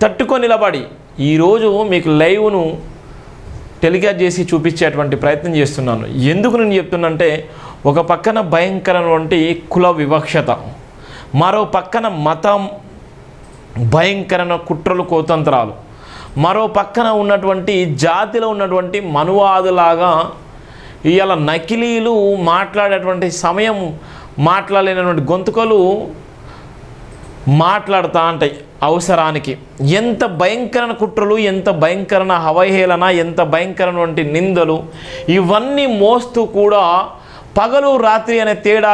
తట్టుకొని నిలబడి ఈరోజు మీకు లైవ్ను టెలికాస్ట్ చేసి చూపించేటువంటి ప్రయత్నం చేస్తున్నాను. ఎందుకు నేను చెప్తున్నంటే, ఒక పక్కన భయంకరమైనటువంటి కుల వివక్షత, మరో పక్కన మతం, భయంకరమైన కుట్రలు కుతంత్రాలు, మరో పక్కన ఉన్నటువంటి జాతిలో ఉన్నటువంటి మనువాదులాగా ఇవాళ నకిలీలు మాట్లాడేటువంటి సమయం మాట్లాడలేనటువంటి గొంతుకలు మాట్లాడుతూ ఉంటాయి అవసరానికి. ఎంత భయంకరమైన కుట్రలు, ఎంత భయంకరమైన అవహేళన, ఎంత భయంకరమైనటువంటి నిందలు, ఇవన్నీ మోస్తూ కూడా పగలు రాత్రి అనే తేడా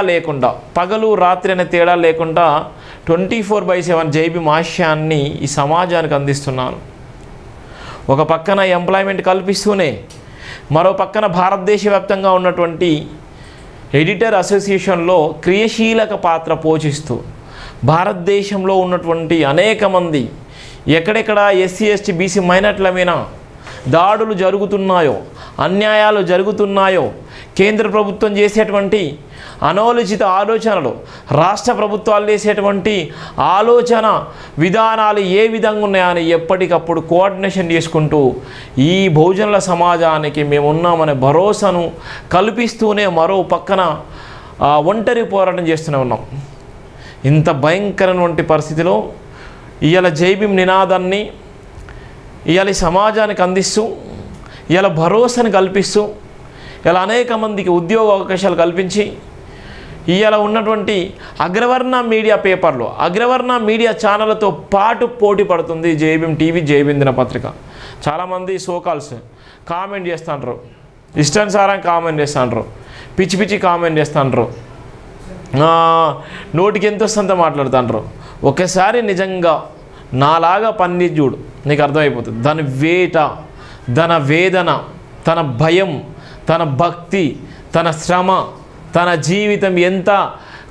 లేకుండా 24/7 జైభీం ఆశయాన్ని ఈ సమాజానికి అందిస్తున్నాను. ఒక పక్కన ఎంప్లాయ్మెంట్ కల్పిస్తూనే, మరో పక్కన భారతదేశ వ్యాప్తంగా ఉన్నటువంటి ఎడిటర్ అసోసియేషన్లో క్రియాశీలక పాత్ర పోషిస్తూ భారతదేశంలో ఉన్నటువంటి అనేక మంది ఎక్కడెక్కడ ఎస్సీ ఎస్టీ బీసీ మైనార్టీల మీద దాడులు జరుగుతున్నాయో, అన్యాయాలు జరుగుతున్నాయో, కేంద్ర ప్రభుత్వం చేసేటువంటి అనాలోచిత ఆలోచనలు, రాష్ట్ర ప్రభుత్వాలు చేసేటువంటి ఆలోచన విధానాలు ఏ విధంగా ఉన్నాయని ఎప్పటికప్పుడు కోఆర్డినేషన్ చేసుకుంటూ ఈ బహుజనుల సమాజానికి మేము ఉన్నామనే భరోసాను కల్పిస్తూనే మరో పక్కన ఒంటరి పోరాటం చేస్తూనే ఉన్నాం. ఇంత భయంకరమైన పరిస్థితిలో ఇవాళ జైభీం నినాదాన్ని ఇవాళ సమాజానికి అందిస్తూ, ఇవాళ భరోసాను కల్పిస్తూ, ఇలా అనేక మందికి ఉద్యోగ అవకాశాలు కల్పించి, ఇవాళ ఉన్నటువంటి అగ్రవర్ణ మీడియా పేపర్లు, అగ్రవర్ణ మీడియా ఛానళ్ళతో పాటు పోటీ పడుతుంది జైభీం టీవీ, జైభీం దినపత్రిక. చాలామంది సోకాల్స్ కామెంట్ చేస్తుంటారు, ఇష్టానుసారం కామెంట్ చేస్తుంటారు, పిచ్చి పిచ్చి కామెంట్ చేస్తుంటారు, నోటికి ఎంత వస్తుందో మాట్లాడుతుంటారు. ఒకసారి నిజంగా నాలాగా పని చూడు, నీకు అర్థమైపోతుంది. దాని వేట, తన వేదన, తన భయం, తన భక్తి, తన శ్రమ, తన జీవితం ఎంత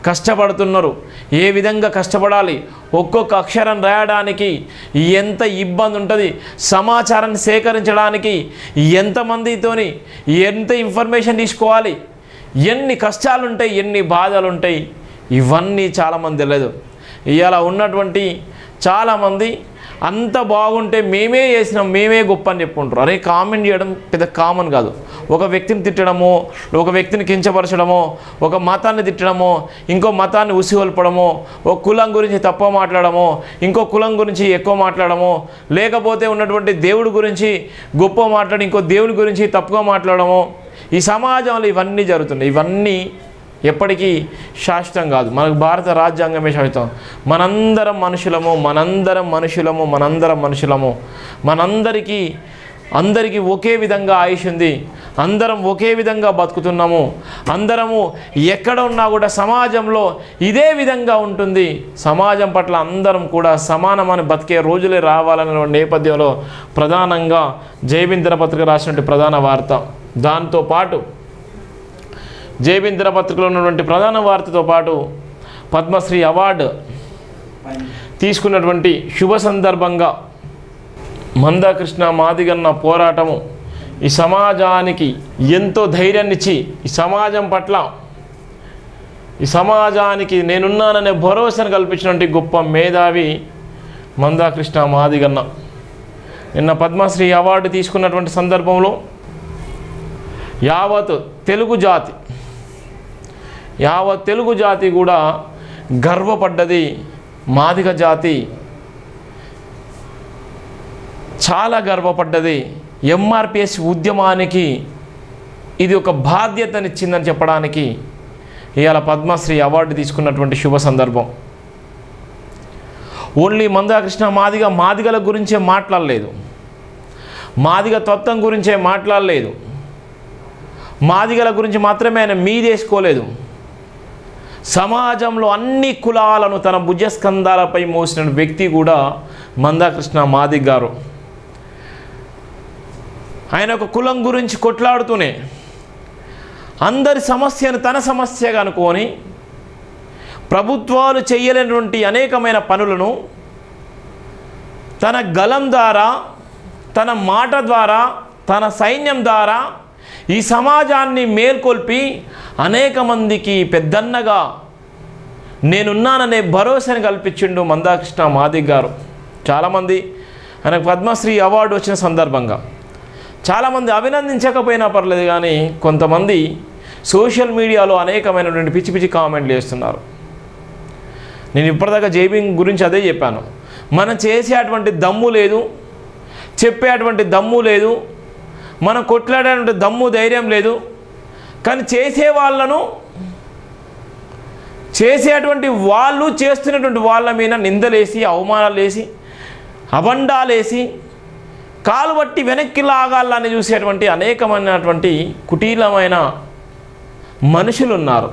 కష్టపడుతున్నారు, ఏ విధంగా కష్టపడాలి, ఒక్కొక్క అక్షరం రాయడానికి ఎంత ఇబ్బంది ఉంటుంది, సమాచారాన్ని సేకరించడానికి ఎంతమందితోని ఎంత ఇన్ఫర్మేషన్ తీసుకోవాలి, ఎన్ని కష్టాలు ఉంటాయి, ఎన్ని బాధలు ఉంటాయి, ఇవన్నీ చాలామంది తెలియదు. ఇవాళ ఉన్నటువంటి చాలామంది అంత బాగుంటే మేమే చేసినాం, మేమే గొప్ప అని చెప్పుకుంటారు. అరే, కామెంట్ చేయడం పెద్ద కామన్ కాదు. ఒక వ్యక్తిని తిట్టడమో, ఒక వ్యక్తిని కించపరచడమో, ఒక మతాన్ని తిట్టడమో, ఇంకో మతాన్ని ఉసిగొల్పడమో, ఒక కులం గురించి తక్కువ మాట్లాడమో, ఇంకో కులం గురించి ఎక్కువ మాట్లాడమో, లేకపోతే ఉన్నటువంటి దేవుడి గురించి గొప్ప మాట్లాడి ఇంకో దేవుని గురించి తప్పుగా మాట్లాడమో, ఈ సమాజంలో ఇవన్నీ జరుగుతున్నాయి. ఇవన్నీ ఎప్పటికీ శాశ్వతం కాదు. మనకు భారత రాజ్యాంగమే శాశ్వతం. మనందరం మనుషులము, అందరికీ ఒకే విధంగా ఆయుష్ ఉంది, అందరం ఒకే విధంగా బతుకుతున్నాము, అందరము ఎక్కడ ఉన్నా కూడా సమాజంలో ఇదే విధంగా ఉంటుంది. సమాజం పట్ల అందరం కూడా సమానమైన బతికే రోజులే రావాలనే నేపథ్యంలో ప్రధానంగా జైభీం దినపత్రిక రాసినటువంటి ప్రధాన వార్త, దాంతోపాటు జైభీం దినపత్రికలో ఉన్నటువంటి ప్రధాన వార్తతో పాటు పద్మశ్రీ అవార్డు తీసుకున్నటువంటి శుభ సందర్భంగా మందాకృష్ణ మాదిగన్న పోరాటము ఈ సమాజానికి ఎంతో ధైర్యాన్నిచ్చి, ఈ సమాజం పట్ల, ఈ సమాజానికి నేనున్నాననే భరోసాను కల్పించినటువంటి గొప్ప మేధావి మందాకృష్ణ మాదిగన్న. నిన్న పద్మశ్రీ అవార్డు తీసుకున్నటువంటి సందర్భంలో యావత్ తెలుగు జాతి కూడా గర్వపడ్డది. మాదిగ జాతి చాలా గర్వపడ్డది. ఎంఆర్పిఎస్ ఉద్యమానికి ఇది ఒక బాధ్యతనిచ్చిందని చెప్పడానికి ఇవాళ పద్మశ్రీ అవార్డు తీసుకున్నటువంటి శుభ సందర్భం. ఓన్లీ మందాకృష్ణ మాదిగల గురించే మాట్లాడలేదు, మాదిగ తత్వం గురించే మాట్లాడలేదు, మాదిగల గురించి మాత్రమే ఆయన మీదేసుకోలేదు. సమాజంలో అన్ని కులాలను తన భుజస్కంధాలపై మోసిన వ్యక్తి కూడా మందాకృష్ణ మాదిగ గారు. ఆయన ఒక కులం గురించి కొట్లాడుతూనే అందరి సమస్యను తన సమస్యగా అనుకొని ప్రభుత్వాలు చేయలేనటువంటి అనేకమైన పనులను తన గలం ద్వారా, తన మాట ద్వారా, తన సైన్యం ద్వారా ఈ సమాజాన్ని మేల్కొల్పి అనేక మందికి పెద్దన్నగా నేనున్నాననే భరోసాను కల్పించిండు మందాకృష్ణ మాదిగ గారు. చాలామంది ఆయనకు పద్మశ్రీ అవార్డు వచ్చిన సందర్భంగా చాలామంది అభినందించకపోయినా పర్లేదు, కానీ కొంతమంది సోషల్ మీడియాలో అనేకమైనటువంటి పిచ్చి పిచ్చి కామెంట్లు చేస్తున్నారు. నేను ఇప్పటిదాకా జేబీ గురించి అదే చెప్పాను. మనం చేసేటువంటి దమ్ము లేదు, చెప్పేటువంటి దమ్ము లేదు, మనం కొట్లాడేటువంటి దమ్ము ధైర్యం లేదు. కానీ చేసేటువంటి వాళ్ళు చేస్తున్నటువంటి వాళ్ళ మీద నిందలేసి, అవమానాలు వేసి, అబండాలేసి, కాలు బట్టి వెనక్కి లాగాలని చూసేటువంటి అనేకమైనటువంటి కుటీలమైన మనుషులు ఉన్నారు.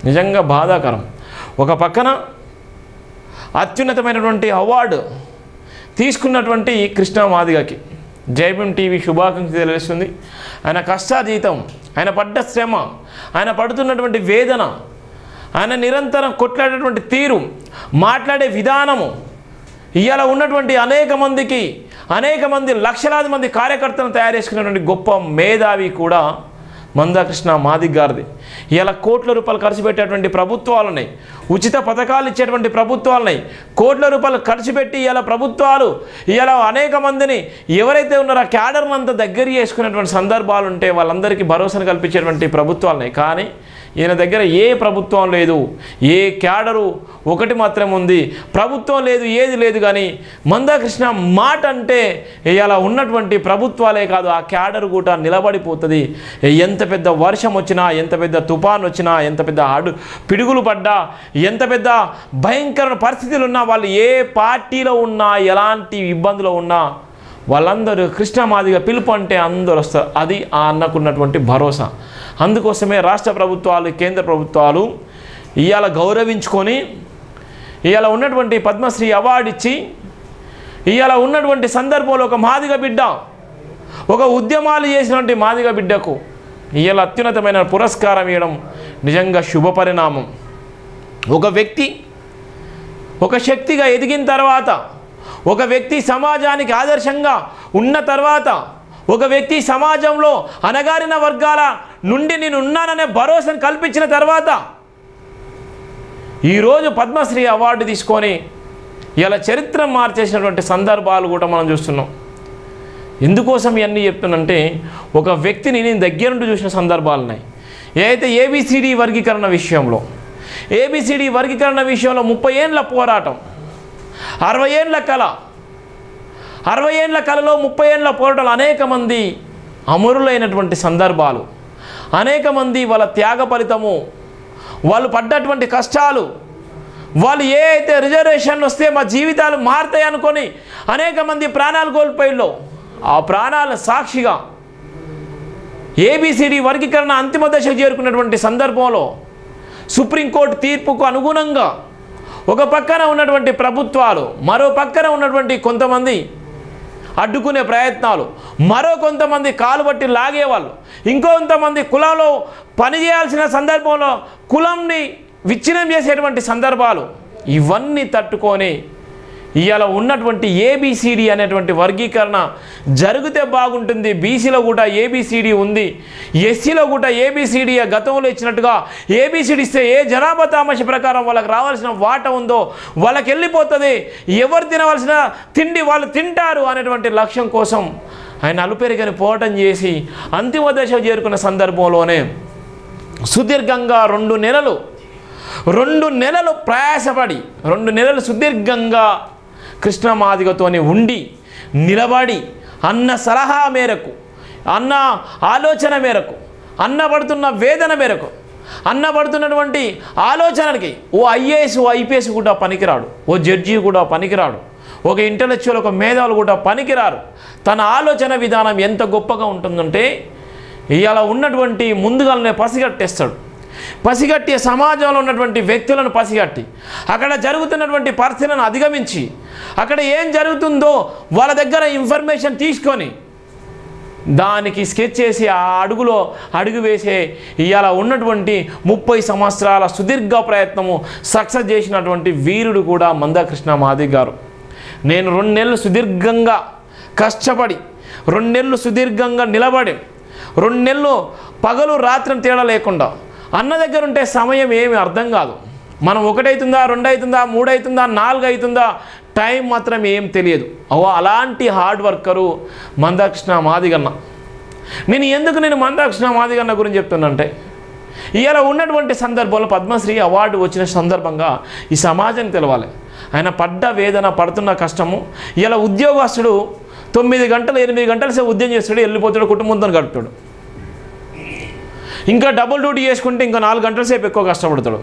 నిజంగా బాధాకరం. ఒక పక్కన అత్యున్నతమైనటువంటి అవార్డు తీసుకున్నటువంటి కృష్ణ మాదిగకి జైభీం టీవీ శుభాకాంక్షలు తెలియజేస్తుంది. ఆయన కష్టాజీతం, ఆయన పడ్డ శ్రమ, ఆయన పడుతున్నటువంటి వేదన, ఆయన నిరంతరం కొట్లాడేటువంటి తీరు, మాట్లాడే విధానము, ఇవాళ ఉన్నటువంటి అనేక మంది లక్షలాది మంది కార్యకర్తలను తయారు చేసుకున్నటువంటి గొప్ప మేధావి కూడా మందాకృష్ణ మాదిగ గారిది. ఇలా కోట్ల రూపాయలు ఖర్చు పెట్టేటువంటి ప్రభుత్వాలు ఉన్నాయి, ఉచిత పథకాలు ఇచ్చేటువంటి ప్రభుత్వాలు ఉన్నాయి. కోట్ల రూపాయలు ఖర్చు పెట్టి ఇలా ప్రభుత్వాలు ఇలా అనేక మందిని ఎవరైతే ఉన్నారో ఆ క్యాడర్ని అంతా దగ్గర చేసుకునేటువంటి సందర్భాలు ఉంటే వాళ్ళందరికీ భరోసాను కల్పించేటువంటి ప్రభుత్వాలు ఉన్నాయి. కానీ ఈయన దగ్గర ఏ ప్రభుత్వం లేదు, ఏ క్యాడరు ఒకటి మాత్రం ఉంది, ప్రభుత్వం లేదు, ఏది లేదు. కానీ మందాకృష్ణ మాట అంటే ఇలా ఉన్నటువంటి ప్రభుత్వాలే కాదు, ఆ క్యాడరు కూడా నిలబడిపోతుంది. ఎంత పెద్ద వర్షం వచ్చినా, ఎంత పెద్ద తుఫాన్ వచ్చినా, ఎంత పెద్ద పిడుగులు పడ్డా, ఎంత పెద్ద భయంకర పరిస్థితులు ఉన్నా, వాళ్ళు ఏ పార్టీలో ఉన్నా, ఎలాంటి ఇబ్బందులు ఉన్నా వాళ్ళందరూ కృష్ణ మాదిగ పిలుపు అంటే అందరూ వస్తారు. అది ఆ అన్నకున్నటువంటి భరోసా. అందుకోసమే రాష్ట్ర ప్రభుత్వాలు, కేంద్ర ప్రభుత్వాలు ఇవాళ గౌరవించుకొని ఇవాళ ఉన్నటువంటి పద్మశ్రీ అవార్డు ఇచ్చి ఇవాళ ఉన్నటువంటి సందర్భంలో ఒక మాదిగ బిడ్డ, ఒక ఉద్యమాలు చేసినటువంటి మాదిగ బిడ్డకు ఇవాళ అత్యున్నతమైన పురస్కారం ఇవ్వడం నిజంగా శుభపరిణామం. ఒక వ్యక్తి ఒక శక్తిగా ఎదిగిన తర్వాత, ఒక వ్యక్తి సమాజానికి ఆదర్శంగా ఉన్న తర్వాత, ఒక వ్యక్తి సమాజంలో అణగారిన వర్గాల నుండి నేను ఉన్నాననే భరోసాను కల్పించిన తర్వాత ఈరోజు పద్మశ్రీ అవార్డు తీసుకొని ఇలా చరిత్ర మార్చేసినటువంటి సందర్భాలు కూడా మనం చూస్తున్నాం. ఎందుకోసం ఇవన్నీ చెప్తున్నంటే, ఒక వ్యక్తిని నేను దగ్గర నుండి చూసిన సందర్భాలు ఉన్నాయి. ఏదైతే ఏబిసిడి వర్గీకరణ విషయంలో 30 ఏళ్ళ పోరాటం, 60 ఏళ్ళ కళ, 60 ఏళ్ళ కళలో 30 ఏళ్ళ పోరాటాలు, అనేక మంది అమరులైనటువంటి సందర్భాలు, అనేక మంది వాళ్ళ త్యాగ ఫలితము, వాళ్ళు పడ్డటువంటి కష్టాలు, వాళ్ళు ఏ అయితే రిజర్వేషన్లు వస్తే మా జీవితాలు మారుతాయి అనుకొని అనేక మంది ప్రాణాలు కోల్పోయిల్లో, ఆ ప్రాణాల సాక్షిగా ఏబిసిడి వర్గీకరణ అంతిమ దశకు చేరుకున్నటువంటి సందర్భంలో సుప్రీంకోర్టు తీర్పుకు అనుగుణంగా ఒక పక్కన ఉన్నటువంటి ప్రభుత్వాలు, మరో పక్కన ఉన్నటువంటి కొంతమంది అడ్డుకునే ప్రయత్నాలు, మరో కొంతమంది కాలు బట్టి లాగేవాళ్ళు, ఇంకొంతమంది కులంలో పనిచేయాల్సిన సందర్భంలో కులంని విచ్ఛిన్నం చేసేటువంటి సందర్భాలు, ఇవన్నీ తట్టుకొని ఇవాళ ఉన్నటువంటి ఏబిసిడి అనేటువంటి వర్గీకరణ జరిగితే బాగుంటుంది. బీసీలో కూడా ఏబిసిడి ఉంది, ఎస్సీలో కూడా ఏబిసిడి గతంలో ఇచ్చినట్టుగా ఏబిసిడి ఇస్తే ఏ జనాభా తామస ప్రకారం వాళ్ళకి రావాల్సిన వాటా ఉందో వాళ్ళకి వెళ్ళిపోతుంది, ఎవరు తినవలసిన తిండి వాళ్ళు తింటారు అనేటువంటి లక్ష్యం కోసం ఆయన అలుపెరుగని పోరాటం చేసి అంతిమ దశ చేరుకున్న సందర్భంలోనే సుదీర్ఘంగా 2 నెలలు ప్రయాసపడి 2 నెలలు సుదీర్ఘంగా కృష్ణ మాదిగతోని ఉండి నిలబడి అన్న సలహా మేరకు, అన్న ఆలోచన మేరకు, అన్న పడుతున్న వేదన మేరకు, అన్న పడుతున్నటువంటి ఆలోచనకి ఓ ఐఏఎస్, ఓ ఐపీఎస్ కూడా పనికిరాడు, ఓ జడ్జి కూడా పనికిరాడు, ఒక ఇంటలెక్చువల్, ఒక మేధావులు కూడా పనికిరారు. తన ఆలోచన విధానం ఎంత గొప్పగా ఉంటుందంటే ఇవాళ ఉన్నటువంటి ముందుగానే పసిగట్టి సమాజంలో ఉన్నటువంటి వ్యక్తులను పసిగట్టి అక్కడ జరుగుతున్నటువంటి పరిస్థితులను అధిగమించి అక్కడ ఏం జరుగుతుందో వాళ్ళ దగ్గర ఇన్ఫర్మేషన్ తీసుకొని దానికి స్కెచ్ చేసి ఆ అడుగు వేసే ఇవాళ ఉన్నటువంటి 30 సంవత్సరాల సుదీర్ఘ ప్రయత్నము సక్సెస్ చేసినటువంటి వీరుడు కూడా మందాకృష్ణ మాదిగ గారు. నేను 2 నెలలు సుదీర్ఘంగా కష్టపడి, 2 నెలలు సుదీర్ఘంగా నిలబడి, 2 నెలలు పగలు రాత్రి తేడా లేకుండా అన్న దగ్గర ఉంటే సమయం ఏమి అర్థం కాదు. మనం 1 అవుతుందా, 2 అవుతుందా, 3 అవుతుందా, 4 అవుతుందా, టైం మాత్రం ఏం తెలియదు. అలాంటి హార్డ్ వర్కరు మందాకృష్ణ మాదిగన్న. నేను మందాకృష్ణ మాదిగన్న గురించి చెప్తున్నానంటే ఇలా ఉన్నటువంటి సందర్భంలో పద్మశ్రీ అవార్డు వచ్చిన సందర్భంగా ఈ సమాజానికి తెలవాలి ఆయన పడ్డ వేదన, పడుతున్న కష్టము. ఇలా ఉద్యోగస్తుడు 9 గంటలు 8 గంటల సేపు ఉద్యోగం చేస్తాడు, వెళ్ళిపోతాడు, కుటుంబంతో గడుపుతాడు. ఇంకా డబుల్ డ్యూటీ చేసుకుంటే ఇంకా 4 గంటల సేపు ఎక్కువ కష్టపడతాడు,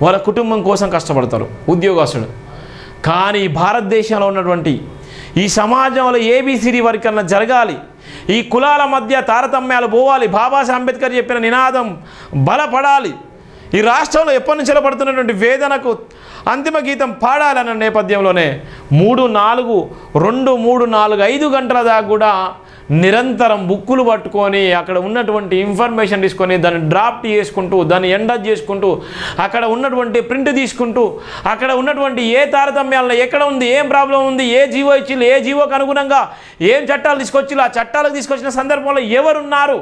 వాళ్ళ కుటుంబం కోసం కష్టపడతారు ఉద్యోగస్తుడు. కానీ భారతదేశంలో ఉన్నటువంటి ఈ సమాజంలో ఏబిసిడి వర్గీకరణ జరగాలి, ఈ కులాల మధ్య తారతమ్యాలు పోవాలి, బాబాసాహెబ్ అంబేద్కర్ చెప్పిన నినాదం బలపడాలి, ఈ రాష్ట్రంలో ఎప్పటి నుంచో పడుతున్నటువంటి వేదనకు అంతిమ గీతం పాడాలన్న నేపథ్యంలోనే 3, 4, 5 గంటల దాకా కూడా నిరంతరం బుక్కులు పట్టుకొని అక్కడ ఉన్నటువంటి ఇన్ఫర్మేషన్ తీసుకొని దాన్ని డ్రాఫ్ట్ చేసుకుంటూ, దాన్ని ఎండజ్ చేసుకుంటూ, అక్కడ ఉన్నటువంటి ప్రింట్ తీసుకుంటూ, అక్కడ ఉన్నటువంటి ఏ తారతమ్యాలను ఎక్కడ ఉంది, ఏం ప్రాబ్లం ఉంది, ఏ జీవో ఇచ్చి, ఏ జీవోకి అనుగుణంగా ఏం చట్టాలు తీసుకొచ్చి, ఆ చట్టాలకు తీసుకొచ్చిన సందర్భంలో ఎవరున్నారు,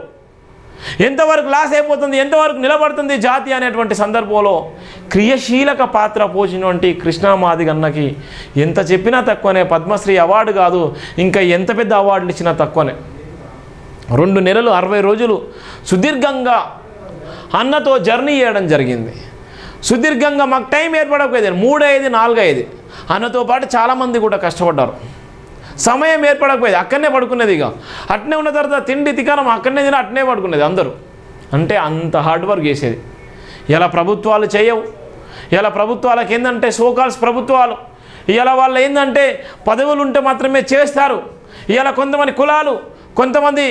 ఎంతవరకు లాస్ అయిపోతుంది, ఎంతవరకు నిలబడుతుంది జాతి అనేటువంటి సందర్భంలో క్రియాశీలక పాత్ర పోసినటువంటి కృష్ణ మాదిగన్నకి ఎంత చెప్పినా తక్కువనే. పద్మశ్రీ అవార్డు కాదు, ఇంకా ఎంత పెద్ద అవార్డులు ఇచ్చినా తక్కువనే. 2 నెలలు 60 రోజులు సుదీర్ఘంగా అన్నతో జర్నీ చేయడం జరిగింది. సుదీర్ఘంగా మాకు టైం ఏర్పడకపోయేది 3-5, 4-5 అన్నతో పాటు చాలామంది కూడా కష్టపడ్డారు. సమయం ఏర్పడకపోయేది, అక్కడనే పడుకునేది. ఇక అట్నే ఉన్న తర్వాత తిండి తికానం అక్కడనే తిన అట్నే పడుకునేది అందరూ. అంటే అంత హార్డ్ వర్క్ చేసేది. ఇలా ప్రభుత్వాలు చేయవు. ఇలా ప్రభుత్వాలకు ఏంటంటే సోకాల్స్ ప్రభుత్వాలు ఇలా వాళ్ళు ఏంటంటే పదవులు ఉంటే మాత్రమే చేస్తారు. ఇలా కొంతమంది కులాలు, కొంతమంది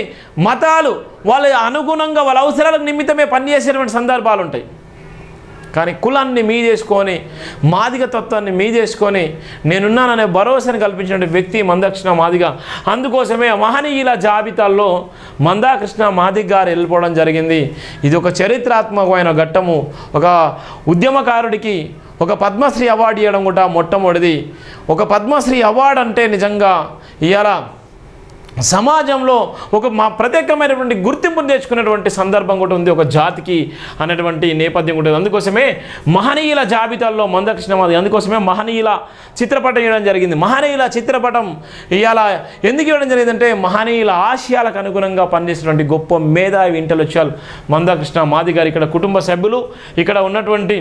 మతాలు వాళ్ళ అనుగుణంగా వాళ్ళ అవసరాలకు నిమిత్తమే పనిచేసేటువంటి సందర్భాలు ఉంటాయి. కానీ కులాన్ని మీదేసుకొని, మాదిగ తత్వాన్ని మీదేసుకొని నేనున్నాననే భరోసాను కల్పించిన వ్యక్తి మందాకృష్ణ మాదిగ. అందుకోసమే మహనీయుల జాబితాల్లో మందాకృష్ణ మాదిగ గారు వెళ్ళిపోవడం జరిగింది. ఇది ఒక చరిత్రాత్మకమైన ఘట్టము. ఒక ఉద్యమకారుడికి ఒక పద్మశ్రీ అవార్డు ఇవ్వడం కూడా మొట్టమొదటిది. ఒక పద్మశ్రీ అవార్డు అంటే నిజంగా ఇవాళ సమాజంలో ఒక ప్రత్యేకమైనటువంటి గుర్తింపును తెచ్చుకున్నటువంటి సందర్భం కూడా ఉంది ఒక జాతికి అనేటువంటి నేపథ్యం ఉంటుంది. అందుకోసమే మహనీయుల జాబితాల్లో మందాకృష్ణ మాదిగ, అందుకోసమే మహనీయుల చిత్రపటం ఇవ్వడం జరిగింది. మహనీయుల చిత్రపటం ఇవాళ ఎందుకు ఇవ్వడం జరిగిందంటే మహనీయుల ఆశయాలకు అనుగుణంగా పనిచేసినటువంటి గొప్ప మేధావి ఇంటలెక్చువల్ మందాకృష్ణ మాదిగ గారు. ఇక్కడ కుటుంబ సభ్యులు, ఇక్కడ ఉన్నటువంటి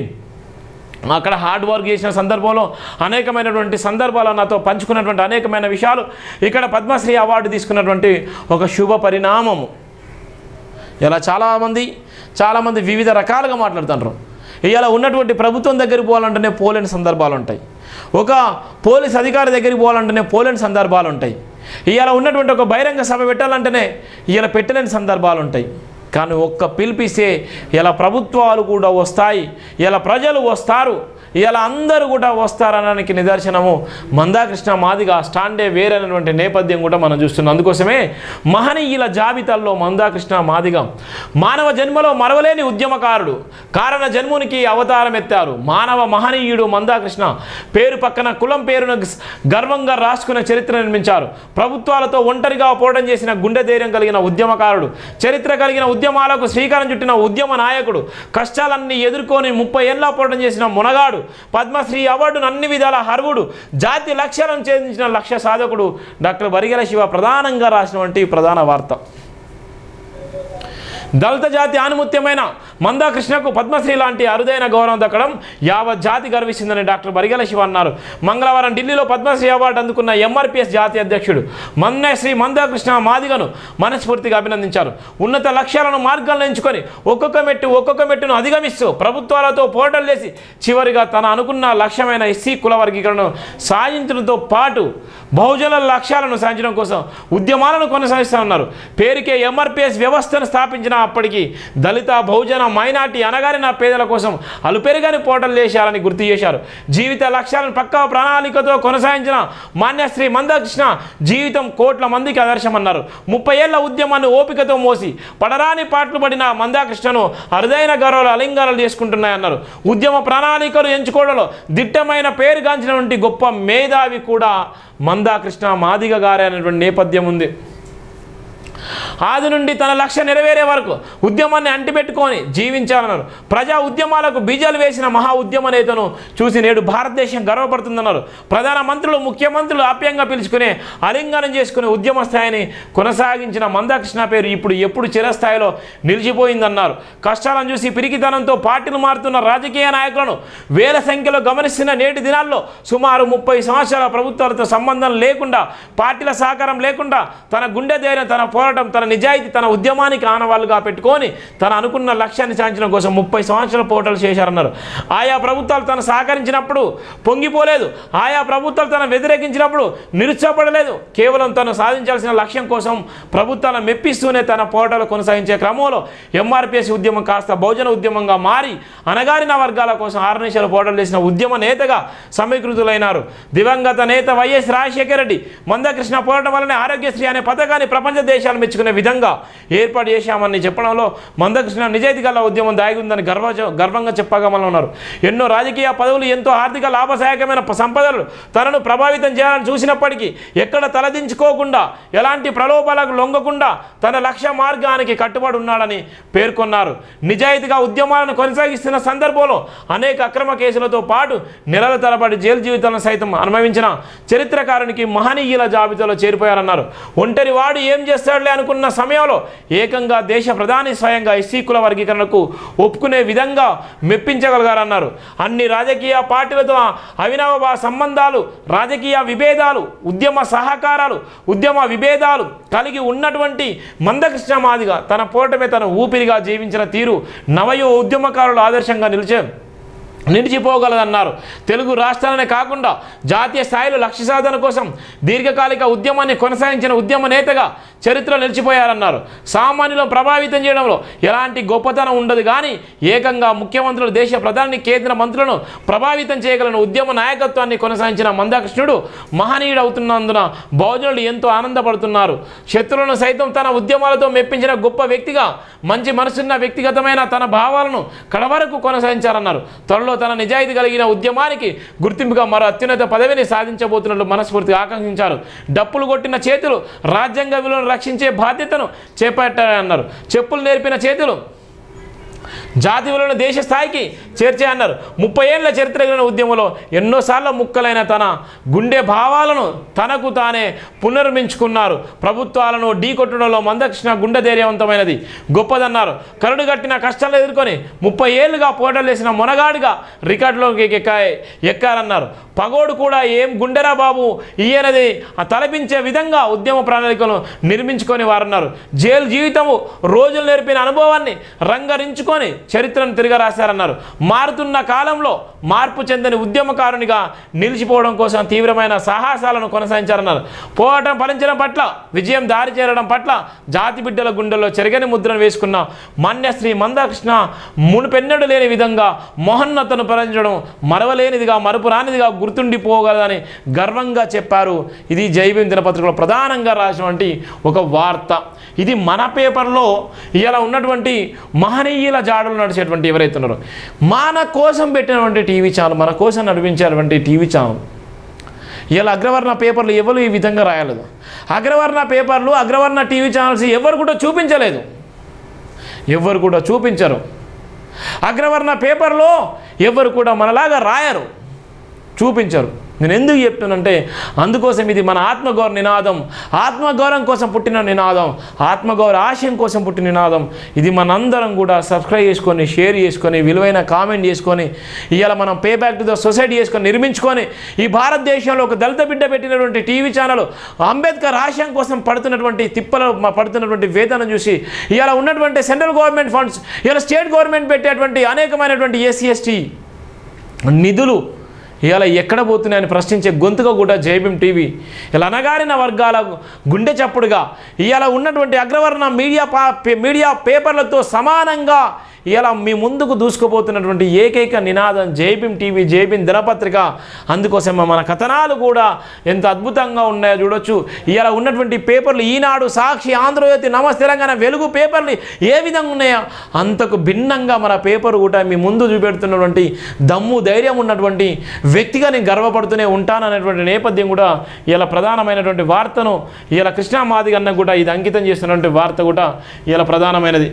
అక్కడ హార్డ్ వర్క్ చేసిన సందర్భంలో అనేకమైనటువంటి సందర్భాలు నాతో పంచుకున్నటువంటి అనేకమైన విషయాలు, ఇక్కడ పద్మశ్రీ అవార్డు తీసుకున్నటువంటి ఒక శుభ పరిణామము. ఇలా చాలామంది వివిధ రకాలుగా మాట్లాడుతుంటారు. ఇలా ఉన్నటువంటి ప్రభుత్వం దగ్గరికి పోవాలంటేనే పోలేని సందర్భాలు ఉంటాయి, ఒక పోలీస్ అధికారి దగ్గరికి పోవాలంటేనే పోలేని సందర్భాలు ఉంటాయి, ఇలా ఉన్నటువంటి ఒక బహిరంగ సభ పెట్టాలంటేనే ఇలా పెట్టలేని సందర్భాలు ఉంటాయి. కానీ ఒక్క పిలిపిస్తే ఇలా ప్రభుత్వాలు కూడా వస్తాయి, ఇలా ప్రజలు వస్తారు, ఇలా అందరూ కూడా వస్తారనడానికి నిదర్శనము మందాకృష్ణ మాదిగ స్టాండే వేరైనటువంటి నేపథ్యం కూడా మనం చూస్తున్నాం. అందుకోసమే మహనీయుల జాబితాల్లో మందాకృష్ణ మాదిగ మానవ జన్మలో మరవలేని ఉద్యమకారుడు, కారణ జన్మునికి అవతారం ఎత్తారు మానవ మహనీయుడు మందాకృష్ణ. పేరు పక్కన కులం పేరును గర్వంగా రాసుకునే చరిత్ర నిర్మించారు. ప్రభుత్వాలతో ఒంటరిగా పోవడం చేసిన గుండె ధైర్యం కలిగిన ఉద్యమకారుడు, చరిత్ర కలిగిన ఉద్యమాలకు శ్రీకారం చుట్టిన ఉద్యమ నాయకుడు, కష్టాలన్నీ ఎదుర్కొని 30 ఏళ్ళ పోవడం చేసిన మునగాడు, పద్మశ్రీ అవార్డును అన్ని విధాల అర్హుడు, జాతి లక్ష్యాలను ఛేదించిన లక్ష్య సాధకుడు డాక్టర్ బరిగెల శివ ప్రధానంగా రాసినటువంటి ప్రధాన వార్త. దళిత జాతి ఆనుముత్యమైన మందాకృష్ణకు పద్మశ్రీ లాంటి అరుదైన గౌరవం దక్కడం యావత్ జాతి గర్విస్తుందని డాక్టర్ బరిగెల శివ అన్నారు. మంగళవారం ఢిల్లీలో పద్మశ్రీ అవార్డు అందుకున్న ఎంఆర్పిఎస్ జాతీయ అధ్యక్షుడు శ్రీ మందాకృష్ణ మాదిగను మనస్ఫూర్తిగా అభినందించారు. ఉన్నత లక్ష్యాలను మార్గాలను ఎంచుకొని ఒక్కొక్క మెట్టును అధిగమిస్తూ ప్రభుత్వాలతో పోరాటాలు చేసి చివరిగా తన అనుకున్న లక్ష్యమైన ఎస్సీ కుల వర్గీకరణను సాధించడంతో పాటు బహుజనుల లక్ష్యాలను సాధించడం కోసం ఉద్యమాలను కొనసాగిస్తామన్నారు. పేరుకే ఎంఆర్పిఎస్ వ్యవస్థను స్థాపించిన అప్పటికి దళిత, బహుజన, మైనార్టీ, అనగారిన పేదల కోసం అలుపెరుగని పోరాటాలు చేశారని గుర్తు చేశారు. జీవిత లక్ష్యాలను పక్కా ప్రణాళికతో కొనసాగించిన మాన్యశ్రీ మందాకృష్ణ జీవితం కోట్ల మందికి ఆదర్శమన్నారు. 30 ఏళ్ల ఉద్యమాన్ని ఓపికతో మోసి పడరాని పాటలు పడిన మందాకృష్ణను అరుదైన గౌరవాలు అలంకారాలు చేసుకుంటున్నాయన్నారు. ఉద్యమ ప్రణాళికలు ఎంచుకోవడంలో దిట్టమైన పేరుగాంచినటువంటి గొప్ప మేధావి కూడా మందాకృష్ణ మాదిగ గారే అనేటువంటి నేపథ్యం ఉంది. ఆది నుండి తన లక్ష్యం నెరవేరే వరకు ఉద్యమాన్ని అంటిపెట్టుకొని జీవించాలన్నారు. ప్రజా ఉద్యమాలకు బీజాలు వేసిన మహా ఉద్యమ నేతను చూసి నేడు భారతదేశం గర్వపడుతుందన్నారు. ప్రధాన మంత్రులు, ముఖ్యమంత్రులు ఆప్యాయంగా పిలుచుకునే, ఆలింగనం చేసుకునే ఉద్యమ స్థాయిని కొనసాగించిన మందకృష్ణ పేరు ఇప్పుడు ఎప్పుడు చిరస్థాయిలో నిలిచిపోయిందన్నారు. కష్టాలను చూసి పిరికితనంతో పార్టీలు మారుతున్న రాజకీయ నాయకులను వేల సంఖ్యలో గమనిస్తున్న నేటి దినాల్లో సుమారు 30 సంవత్సరాల ప్రభుత్వాలతో సంబంధం లేకుండా, పార్టీల సహకారం లేకుండా తన గుండె ధైర్యం, తన పోరాటం, తన నిజాయితీ, తన ఉద్యమానికి ఆనవాళ్ళుగా పెట్టుకొని తన అనుకున్న లక్ష్యాన్ని సాధించడం కోసం 30 సంవత్సరాల పోరాటాలు చేశారన్నారు. ఆయా ప్రభుత్వాలు తను సహకరించినప్పుడు పొంగిపోలేదు, ఆయా ప్రభుత్వాలు తను వ్యతిరేకించినప్పుడు నిరుత్సాహపడలేదు. కేవలం తను సాధించాల్సిన లక్ష్యం కోసం ప్రభుత్వాలను మెప్పిస్తూనే తన పోరాటాలు కొనసాగించే క్రమంలో ఎంఆర్పిఎస్ ఉద్యమం కాస్త బహుజన ఉద్యమంగా మారి అణగారిన వర్గాల కోసం 6 నిమిషాలు పోరాటాలు చేసిన ఉద్యమ నేతగా సమీకృతులైనారు. దివంగత నేత వైఎస్ రాజశేఖర రెడ్డి మందకృష్ణ పోరాటం వల్లనే ఆరోగ్యశ్రీ అనే పథకాన్ని ప్రపంచ దేశాలు మెచ్చుకునే విధంగా ఏర్పాటు చేశామని చెప్పడంలో మందకృష్ణ నిజాయితీ గల ఉద్యమం దాగి ఉందని గర్వంగా చెప్పగమని ఉన్నారు. ఎన్నో రాజకీయ పదవులు, ఎంతో ఆర్థిక లాభసాయకమైన సంపదలు తనను ప్రభావితం చేయాలని చూసినప్పటికీ ఎక్కడ తలదించుకోకుండా, ఎలాంటి ప్రలోభాలకు లొంగకుండా తన లక్ష్య మార్గానికి కట్టుబడి ఉన్నాడని పేర్కొన్నారు. నిజాయితీగా ఉద్యమాలను కొనసాగిస్తున్న సందర్భంలో అనేక అక్రమ కేసులతో పాటు నెలల తరబడి జైలు జీవితాలను సైతం అనుభవించిన చరిత్రకారునికి మహనీయుల జాబితాలో చేరిపోయారన్నారు. ఒంటరి వాడు ఏం చేస్తాడులే అనుకున్న సమయంలో ఏకంగా దేశ ప్రధాని స్వయంగా ఎస్సీ కుల వర్గీకరణకు ఒప్పుకునే విధంగా మెప్పించగలిగారన్నారు. అన్ని రాజకీయ పార్టీలతో అవినావ సంబంధాలు, రాజకీయ విభేదాలు, ఉద్యమ సహకారాలు, ఉద్యమ విభేదాలు కలిగి ఉన్నటువంటి మందకృష్ణ మాదిగా తన పోరాటమే తన ఊపిరిగా జీవించిన తీరు నవయువ ఉద్యమకారులు ఆదర్శంగా నిలిచిపోగలదన్నారు. తెలుగు రాష్ట్రాలనే కాకుండా జాతీయ స్థాయిలో లక్ష్య సాధన కోసం దీర్ఘకాలిక ఉద్యమాన్ని కొనసాగించిన ఉద్యమ నేతగా చరిత్రలో నిలిచిపోయారన్నారు. సామాన్యులను ప్రభావితం చేయడంలో ఎలాంటి గొప్పతనం ఉండదు కానీ ఏకంగా ముఖ్యమంత్రులు, దేశ ప్రధాని, కేంద్ర మంత్రులను ప్రభావితం చేయగలను ఉద్యమ నాయకత్వాన్ని కొనసాగించిన మందకృష్ణుడు మహనీయుడు అవుతున్నందున బహుజనులు ఎంతో ఆనందపడుతున్నారు. శత్రువులను సైతం తన ఉద్యమాలతో మెప్పించిన గొప్ప వ్యక్తిగా, మంచి మనసున్న వ్యక్తిగతమైన తన భావాలను కడవరకు కొనసాగించారన్నారు. త్వరలో తన నిజాయితీ కలిగిన ఉద్యమానికి గుర్తింపుగా మరో అత్యున్నత పదవిని సాధించబోతున్నట్లు మనస్ఫూర్తిగా ఆకాంక్షించారు. డప్పులు కొట్టిన చేతులు రాజ్యాంగ విలువలను రక్షించే బాధ్యతను చేపట్టారన్నారు. చెప్పులు నేర్పిన చేతులు జాతి విలువలను దేశ స్థాయికి చేర్చాయన్నారు. 30 ఏళ్ల చరిత్ర కలిగిన ఉద్యమంలో ఎన్నోసార్లు ముక్కలైన తన గుండె భావాలను తనకు తానే పునర్మించుకున్నారు. ప్రభుత్వాలను ఢీకొట్టడంలో మందకృష్ణ గుండె ధైర్యవంతమైనది, గొప్పదన్నారు. కరుడు కట్టిన కష్టాలు ఎదుర్కొని 30 ఏళ్లుగా పోరాటాలు చేసిన మొనగాడిగా రికార్డులోకి ఎక్కారన్నారు. పగోడు కూడా ఏం గుండెరా బాబు ఈయనది తలపించే విధంగా ఉద్యమ ప్రణాళికలను నిర్మించుకొని వారన్నారు. జైలు జీవితము రోజులు నేర్పిన అనుభవాన్ని రంగరించుకొని చరిత్రను తిరిగి రాశారన్నారు. మారుతున్న కాలంలో మార్పు చెందని ఉద్యమకారునిగా నిలిచిపోవడం కోసం తీవ్రమైన సాహసాలను కొనసాగించారన్నారు. పోరాటం ఫలించడం పట్ల, విజయం దారి చేరడం పట్ల జాతి బిడ్డల గుండెల్లో చెరగని ముద్రను వేసుకున్న మాన్యశ్రీ మందకృష్ణ మునుపెన్నడూ లేని విధంగా మహోన్నతను పరించడం మరవలేనిదిగా, మరపురానిదిగా గుర్తుండిపోగలదని గర్వంగా చెప్పారు. ఇది జై భీమ్ దినపత్రికలో ప్రధానంగా రాసినటువంటి ఒక వార్త. ఇది మన పేపర్లో ఇలా ఉన్నటువంటి మహనీయుల జాడలు నడిచేటువంటి ఎవరైతే ఉన్నారో, మన కోసం పెట్టినటువంటి టీవీ ఛానల్, మన కోసం నడిపించేటువంటి టీవీ ఛానల్ ఇలా అగ్రవర్ణ పేపర్లు ఎవరు ఈ విధంగా రాయలేదు. అగ్రవర్ణ పేపర్లు, అగ్రవర్ణ టీవీ ఛానల్స్ ఎవరు కూడా చూపించలేదు, ఎవరు కూడా చూపించరు. అగ్రవర్ణ పేపర్లో ఎవరు కూడా మనలాగా రాయరు, చూపించరు. నేను ఎందుకు చెప్తున్నానంటే అందుకోసం ఇది మన ఆత్మగౌరవ నినాదం, ఆత్మగౌరవం కోసం పుట్టిన నినాదం, ఆత్మగౌరవ ఆశయం కోసం పుట్టిన నినాదం. ఇది మనందరం కూడా సబ్స్క్రైబ్ చేసుకొని, షేర్ చేసుకొని, విలువైన కామెంట్ చేసుకొని, ఇవాళ మనం pay back to the society చేసుకొని నిర్మించుకొని ఈ భారతదేశంలో ఒక దళిత బిడ్డ పెట్టినటువంటి టీవీ ఛానల్ అంబేద్కర్ ఆశయం కోసం పడుతున్నటువంటి తిప్పలు, పడుతున్నటువంటి వేతనం చూసి ఇవాళ ఉన్నటువంటి సెంట్రల్ గవర్నమెంట్ ఫండ్స్, ఇవాళ స్టేట్ గవర్నమెంట్ పెట్టేటువంటి అనేకమైనటువంటి ఎస్సీ ఎస్టీ నిధులు ఇలా ఎక్కడ పోతున్నాయని ప్రశ్నించే గొంతుగా కూడా జై భీమ్ టీవీ ఇలా అనగారిన వర్గాల గుండె చప్పుడుగా ఇవాళ ఉన్నటువంటి అగ్రవర్ణ మీడియా పేపర్లతో సమానంగా ఇలా మీ ముందుకు దూసుకుపోతున్నటువంటి ఏకైక నినాదం జైభీం టీవీ, జైభీం దినపత్రిక. అందుకోసం మన కథనాలు కూడా ఎంత అద్భుతంగా ఉన్నాయో చూడొచ్చు. ఇలా ఉన్నటువంటి పేపర్లు ఈనాడు, సాక్షి, ఆంధ్రజ్యోతి, నమస్తే తెలంగాణ, వెలుగు పేపర్లు ఏ విధంగా ఉన్నాయో అంతకు భిన్నంగా మన పేపర్ కూడా మీ ముందు చూపెడుతున్నటువంటి దమ్ము, ధైర్యం ఉన్నటువంటి వ్యక్తిగా నేను గర్వపడుతూనే ఉంటాననేటువంటి నేపథ్యం కూడా ఇలా ప్రధానమైనటువంటి వార్తను ఇలా కృష్ణా మాదిగన్న కూడా ఇది అంకితం చేస్తున్నటువంటి వార్త కూడా ఇలా ప్రధానమైనది.